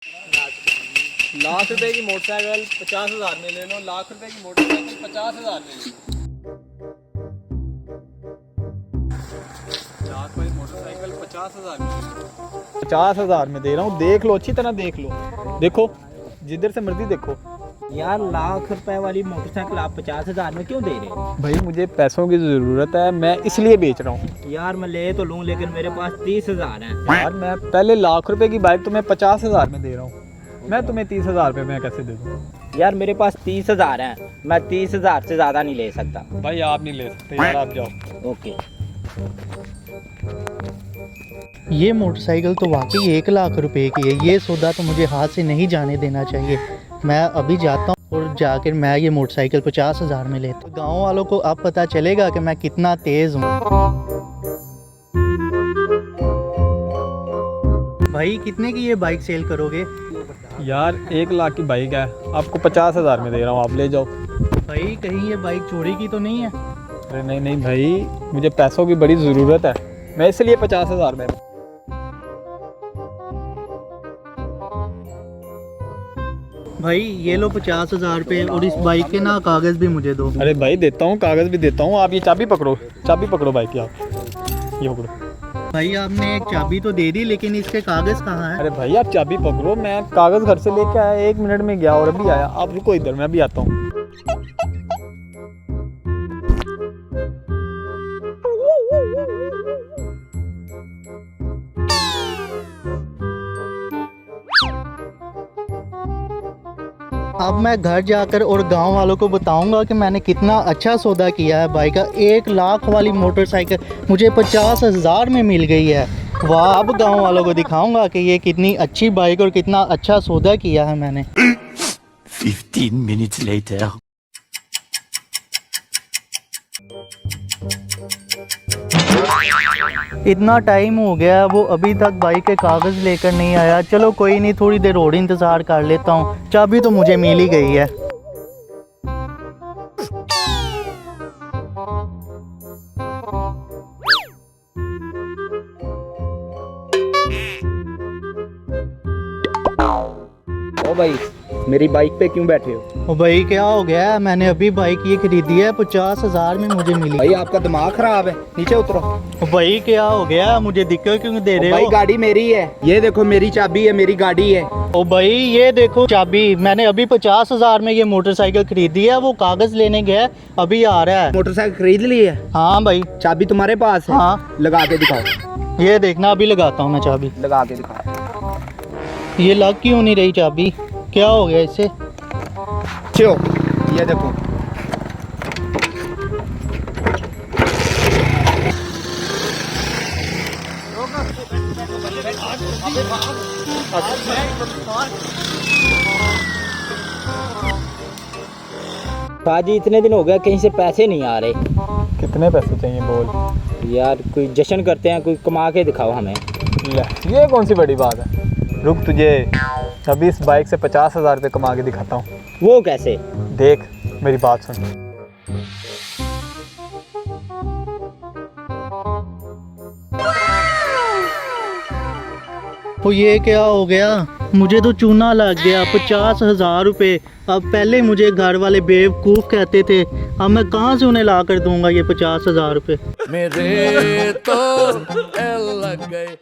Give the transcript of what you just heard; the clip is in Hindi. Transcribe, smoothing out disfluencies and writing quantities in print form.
लाख रुपए की मोटरसाइकिल 50,000 में ले लो, लाख रुपए की मोटरसाइकिल 50,000 में ले लो। लाख वाली मोटरसाइकिल 50,000 में ले लो। 50,000 में दे रहा हूँ, देख लो, अच्छी तरह देख लो, देखो जिधर से मर्जी देखो। यार लाख रुपए वाली मोटरसाइकिल आप 50,000 में क्यों दे रहे हो? भाई मुझे पैसों की ज़रूरत है, मैं इसलिए बेच रहा हूँ। यार मैं ले तो लूँ लेकिन मेरे पास 30,000 है। यार मैं पहले लाख रुपए की बाइक तुम्हें 50,000 में दे रहा हूँ, मैं तुम्हें 30,000 रुपये में कैसे दे दूँ? यार मेरे पास 30,000 है, मैं 30,000 से ज़्यादा नहीं ले सकता। भाई आप नहीं ले सकते यार, आप जाओ। ओके। ये मोटरसाइकिल तो वाकई 1 लाख रुपए की है। ये सौदा तो मुझे हाथ से नहीं जाने देना चाहिए। मैं अभी जाता हूँ और जाकर मैं ये मोटरसाइकिल 50,000 में लेता हूँ। गाँव वालों को अब पता चलेगा कि मैं कितना तेज़ हूँ। भाई कितने की ये बाइक सेल करोगे? यार 1 लाख की बाइक है, आपको 50,000 में दे रहा हूँ, आप ले जाओ। भाई कहीं ये बाइक चोरी की तो नहीं है? अरे नहीं नहीं भाई, मुझे पैसों की बड़ी ज़रूरत है, मैं इसलिए 50,000 में। भाई ये लो 50,000 रुपये और इस बाइक के ना कागज़ भी मुझे दो। अरे भाई देता हूँ, कागज़ भी देता हूँ, आप ये चाबी पकड़ो बाइक की, आप ये पकड़ो। भाई आपने एक चाबी तो दे दी लेकिन इसके कागज़ कहाँ हैं? अरे भाई आप चाबी पकड़ो, मैं कागज़ घर से लेके आया, 1 मिनट में गया और अभी आया, आप रुको इधर, मैं अभी आता हूँ। अब मैं घर जाकर और गांव वालों को बताऊंगा कि मैंने कितना अच्छा सौदा किया है। बाइक का 1 लाख वाली मोटरसाइकिल मुझे 50,000 में मिल गई है। वाह, अब गांव वालों को दिखाऊंगा कि ये कितनी अच्छी बाइक और कितना अच्छा सौदा किया है मैंने। 15 minutes later. इतना टाइम हो गया, वो अभी तक बाइक के कागज़ लेकर नहीं आया। चलो कोई नहीं, थोड़ी देर और इंतज़ार कर लेता हूँ। चाबी तो मुझे मिल ही गई है। ओ भाई, मेरी बाइक पे क्यों बैठे हो? ओ भाई क्या हो गया? मैंने अभी बाइक ये खरीदी है, 50,000 में मुझे मिली। भाई आपका दिमाग खराब है, नीचे उतरो। ओ भाई क्या हो गया? मुझे दिक्कत क्यों दे रहे भाई हो? गाड़ी मेरी है, ये देखो मेरी चाबी है, मेरी गाड़ी है। ओ भाई ये देखो चाबी, मैंने अभी 50,000 में ये मोटरसाइकिल खरीदी है। वो कागज़ लेने गया, अभी आ रहा है। मोटरसाइकिल खरीद ली है? हाँ भाई। चाबी तुम्हारे पास है? हाँ। लगा के दिखाओ। ये देखना, अभी लगाता हूँ मैं चाबी। लगा के दिखाओ। ये लग क्यों नहीं रही चाबी? क्या हो गया इससे? चलो ये देखो। शाहजी इतने दिन हो गया, कहीं से पैसे नहीं आ रहे। कितने पैसे चाहिए बोल? यार कोई जश्न करते हैं, कोई कमा के दिखाओ हमें। ले, ये कौन सी बड़ी बात है, रुक तुझे अभी इस बाइक से 50,000 रुपये कमा के दिखाता हूँ। वो कैसे? देख मेरी बात सुन। तो ये क्या हो गया? मुझे तो चूना लग गया। 50,000 रुपये। अब पहले मुझे घर वाले बेवकूफ़ कहते थे, अब मैं कहाँ से उन्हें ला कर दूंगा ये 50,000 रुपये? मेरे तो लग गए।